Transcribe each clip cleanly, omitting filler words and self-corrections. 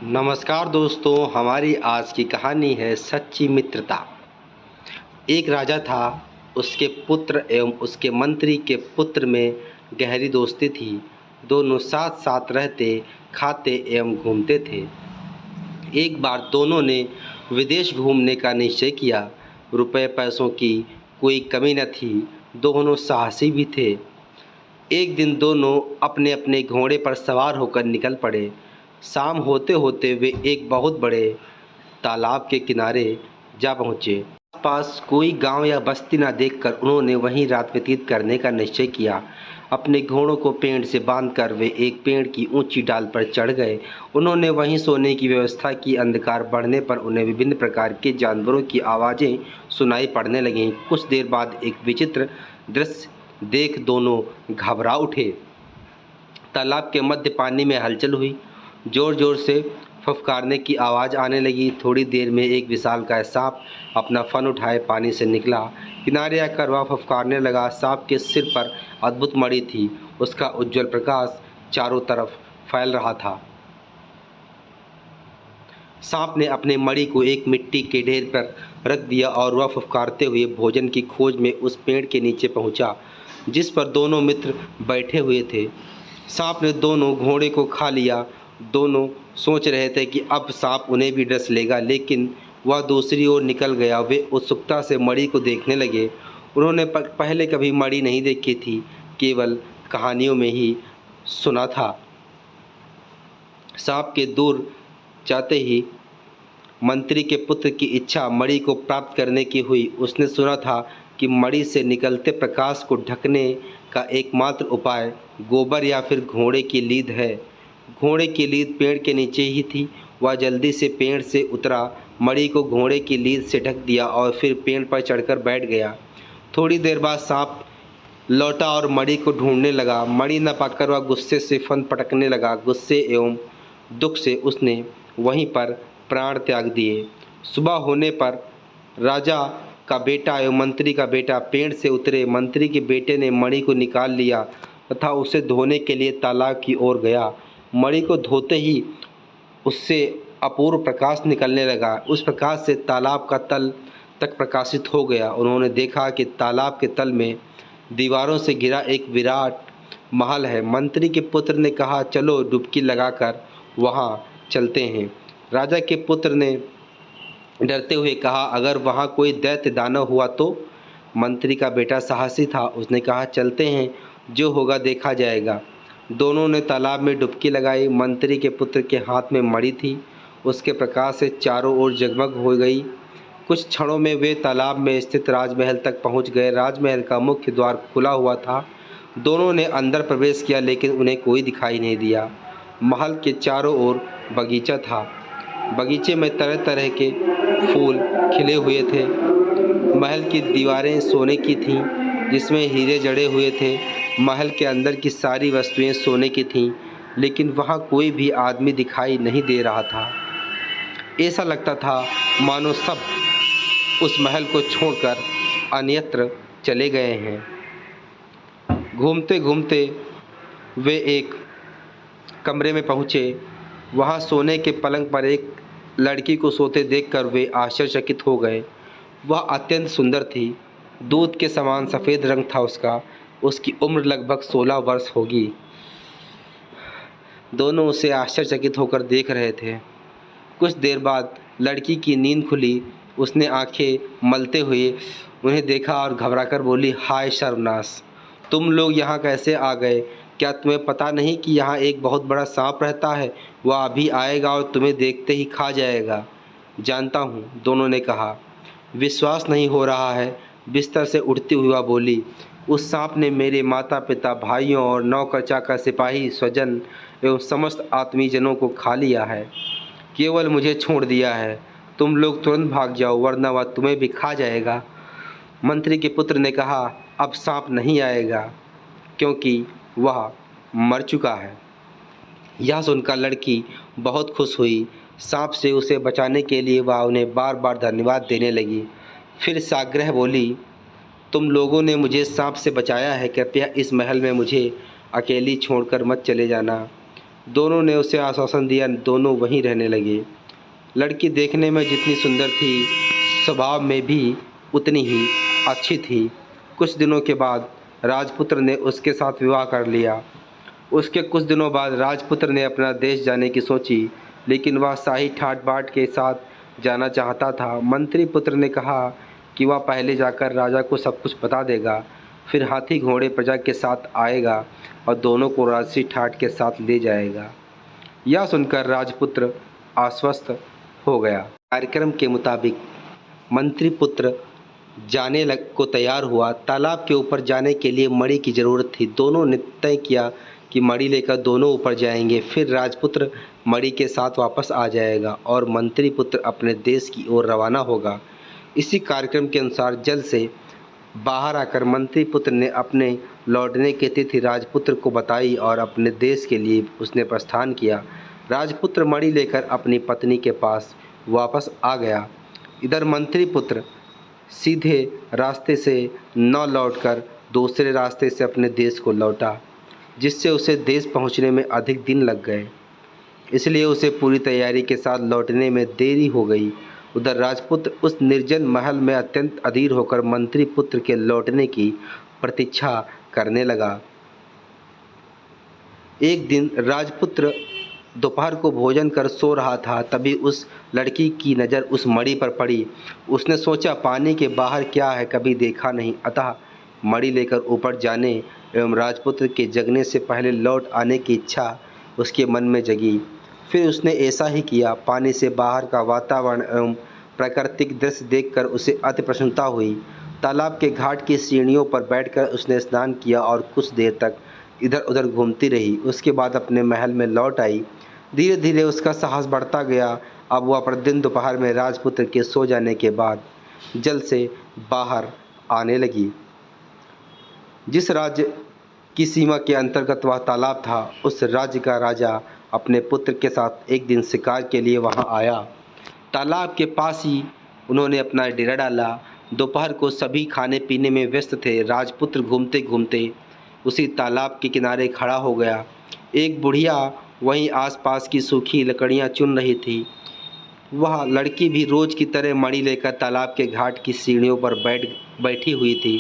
नमस्कार दोस्तों, हमारी आज की कहानी है सच्ची मित्रता। एक राजा था, उसके पुत्र एवं उसके मंत्री के पुत्र में गहरी दोस्ती थी। दोनों साथ साथ रहते, खाते एवं घूमते थे। एक बार दोनों ने विदेश घूमने का निश्चय किया। रुपए पैसों की कोई कमी न थी, दोनों साहसी भी थे। एक दिन दोनों अपने अपने घोड़े पर सवार होकर निकल पड़े। शाम होते होते वे एक बहुत बड़े तालाब के किनारे जा पहुँचे। आसपास कोई गांव या बस्ती न देखकर उन्होंने वहीं रात व्यतीत करने का निश्चय किया। अपने घोड़ों को पेड़ से बांधकर वे एक पेड़ की ऊंची डाल पर चढ़ गए। उन्होंने वहीं सोने की व्यवस्था की। अंधकार बढ़ने पर उन्हें विभिन्न प्रकार के जानवरों की आवाज़ें सुनाई पड़ने लगीं। कुछ देर बाद एक विचित्र दृश्य देख दोनों घबरा उठे। तालाब के मध्य पानी में हलचल हुई। जोर जोर से फुफकारने की आवाज़ आने लगी। थोड़ी देर में एक विशालकाय सांप अपना फन उठाए पानी से निकला। किनारे आकर वह फुफकारने लगा। सांप के सिर पर अद्भुत मणि थी। उसका उज्जवल प्रकाश चारों तरफ फैल रहा था। सांप ने अपने मणि को एक मिट्टी के ढेर पर रख दिया और वह फुफकारते हुए भोजन की खोज में उस पेड़ के नीचे पहुंचा जिस पर दोनों मित्र बैठे हुए थे। सांप ने दोनों घोड़े को खा लिया। दोनों सोच रहे थे कि अब सांप उन्हें भी डस लेगा, लेकिन वह दूसरी ओर निकल गया। वे उत्सुकता से मणि को देखने लगे। उन्होंने पहले कभी मणि नहीं देखी थी, केवल कहानियों में ही सुना था। सांप के दूर जाते ही मंत्री के पुत्र की इच्छा मणि को प्राप्त करने की हुई। उसने सुना था कि मणि से निकलते प्रकाश को ढकने का एकमात्र उपाय गोबर या फिर घोड़े की लीद है। घोड़े की लीद पेड़ के नीचे ही थी। वह जल्दी से पेड़ से उतरा, मणि को घोड़े की लीद से ढक दिया और फिर पेड़ पर चढ़कर बैठ गया। थोड़ी देर बाद सांप लौटा और मणि को ढूंढने लगा। मणि न पाकर वह गुस्से से फन पटकने लगा। गुस्से एवं दुख से उसने वहीं पर प्राण त्याग दिए। सुबह होने पर राजा का बेटा एवं मंत्री का बेटा पेड़ से उतरे। मंत्री के बेटे ने मणि को निकाल लिया तथा उसे धोने के लिए तालाब की ओर गया। मणि को धोते ही उससे अपूर्व प्रकाश निकलने लगा। उस प्रकाश से तालाब का तल तक प्रकाशित हो गया। उन्होंने देखा कि तालाब के तल में दीवारों से घिरा एक विराट महल है। मंत्री के पुत्र ने कहा, चलो डुबकी लगाकर वहाँ चलते हैं। राजा के पुत्र ने डरते हुए कहा, अगर वहाँ कोई दैत्य दानव हुआ तो? मंत्री का बेटा साहसी था। उसने कहा, चलते हैं, जो होगा देखा जाएगा। दोनों ने तालाब में डुबकी लगाई। मंत्री के पुत्र के हाथ में मणि थी। उसके प्रकाश से चारों ओर जगमग हो गई। कुछ क्षणों में वे तालाब में स्थित राजमहल तक पहुंच गए। राजमहल का मुख्य द्वार खुला हुआ था। दोनों ने अंदर प्रवेश किया, लेकिन उन्हें कोई दिखाई नहीं दिया। महल के चारों ओर बगीचा था। बगीचे में तरह तरह के फूल खिले हुए थे। महल की दीवारें सोने की थीं, जिसमें हीरे जड़े हुए थे। महल के अंदर की सारी वस्तुएं सोने की थीं, लेकिन वहाँ कोई भी आदमी दिखाई नहीं दे रहा था। ऐसा लगता था मानो सब उस महल को छोड़कर अन्यत्र चले गए हैं। घूमते घूमते वे एक कमरे में पहुँचे। वहाँ सोने के पलंग पर एक लड़की को सोते देखकर वे आश्चर्यचकित हो गए। वह अत्यंत सुंदर थी। दूध के समान सफ़ेद रंग था उसका। उसकी उम्र लगभग 16 वर्ष होगी। दोनों उसे आश्चर्यचकित होकर देख रहे थे। कुछ देर बाद लड़की की नींद खुली। उसने आंखें मलते हुए उन्हें देखा और घबराकर बोली, हाय सर्वनाश, तुम लोग यहाँ कैसे आ गए? क्या तुम्हें पता नहीं कि यहाँ एक बहुत बड़ा सांप रहता है? वह अभी आएगा और तुम्हें देखते ही खा जाएगा। जानता हूँ, दोनों ने कहा। विश्वास नहीं हो रहा है, बिस्तर से उठती हुई वह बोली। उस सांप ने मेरे माता पिता, भाइयों और नौकर चाकर, सिपाही, स्वजन एवं समस्त आत्मीजनों को खा लिया है। केवल मुझे छोड़ दिया है। तुम लोग तुरंत भाग जाओ, वरना वह तुम्हें भी खा जाएगा। मंत्री के पुत्र ने कहा, अब सांप नहीं आएगा, क्योंकि वह मर चुका है। यह सुनकर लड़की बहुत खुश हुई। सांप से उसे बचाने के लिए वह उन्हें बार बार धन्यवाद देने लगी। फिर साग्रह बोली, तुम लोगों ने मुझे सांप से बचाया है। कृपया इस महल में मुझे अकेली छोड़कर मत चले जाना। दोनों ने उसे आश्वासन दिया, दोनों वहीं रहने लगे। लड़की देखने में जितनी सुंदर थी, स्वभाव में भी उतनी ही अच्छी थी। कुछ दिनों के बाद राजपुत्र ने उसके साथ विवाह कर लिया। उसके कुछ दिनों बाद राजपुत्र ने अपना देश जाने की सोची, लेकिन वह शाही ठाट बाट के साथ जाना चाहता था। मंत्री पुत्र ने कहा कि वह पहले जाकर राजा को सब कुछ बता देगा, फिर हाथी घोड़े प्रजा के साथ आएगा और दोनों को राजसी ठाट के साथ ले जाएगा। यह सुनकर राजपुत्र आश्वस्त हो गया। कार्यक्रम के मुताबिक मंत्री पुत्र जाने को तैयार हुआ। तालाब के ऊपर जाने के लिए मणि की ज़रूरत थी। दोनों ने तय किया कि मणि लेकर दोनों ऊपर जाएंगे, फिर राजपुत्र मणि के साथ वापस आ जाएगा और मंत्री पुत्र अपने देश की ओर रवाना होगा। इसी कार्यक्रम के अनुसार जल से बाहर आकर मंत्री पुत्र ने अपने लौटने की तिथि राजपुत्र को बताई और अपने देश के लिए उसने प्रस्थान किया। राजपुत्र मणि लेकर अपनी पत्नी के पास वापस आ गया। इधर मंत्री पुत्र सीधे रास्ते से न लौटकर दूसरे रास्ते से अपने देश को लौटा, जिससे उसे देश पहुंचने में अधिक दिन लग गए। इसलिए उसे पूरी तैयारी के साथ लौटने में देरी हो गई। उधर राजपुत्र उस निर्जन महल में अत्यंत अधीर होकर मंत्री पुत्र के लौटने की प्रतीक्षा करने लगा। एक दिन राजपुत्र दोपहर को भोजन कर सो रहा था, तभी उस लड़की की नज़र उस मणि पर पड़ी। उसने सोचा, पानी के बाहर क्या है, कभी देखा नहीं, अतः मणि लेकर ऊपर जाने एवं राजपुत्र के जगने से पहले लौट आने की इच्छा उसके मन में जगी। फिर उसने ऐसा ही किया। पानी से बाहर का वातावरण एवं प्राकृतिक दृश्य देखकर उसे अति प्रसन्नता हुई। तालाब के घाट की सीढ़ियों पर बैठकर उसने स्नान किया और कुछ देर तक इधर उधर घूमती रही। उसके बाद अपने महल में लौट आई। धीरे धीरे उसका साहस बढ़ता गया। अब वह प्रतिदिन दोपहर में राजपुत्र के सो जाने के बाद जल से बाहर आने लगी। जिस राज्य की सीमा के अंतर्गत वह तालाब था, उस राज्य का राजा अपने पुत्र के साथ एक दिन शिकार के लिए वहां आया। तालाब के पास ही उन्होंने अपना डेरा डाला। दोपहर को सभी खाने पीने में व्यस्त थे। राजपुत्र घूमते घूमते उसी तालाब के किनारे खड़ा हो गया। एक बुढ़िया वहीं आसपास की सूखी लकड़ियां चुन रही थी। वह लड़की भी रोज की तरह मणि लेकर तालाब के घाट की सीढ़ियों पर बैठी हुई थी।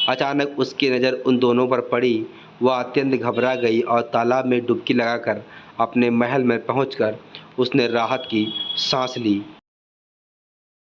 अचानक उसकी नज़र उन दोनों पर पड़ी। वह अत्यंत घबरा गई और तालाब में डुबकी लगाकर अपने महल में पहुंचकर उसने राहत की सांस ली।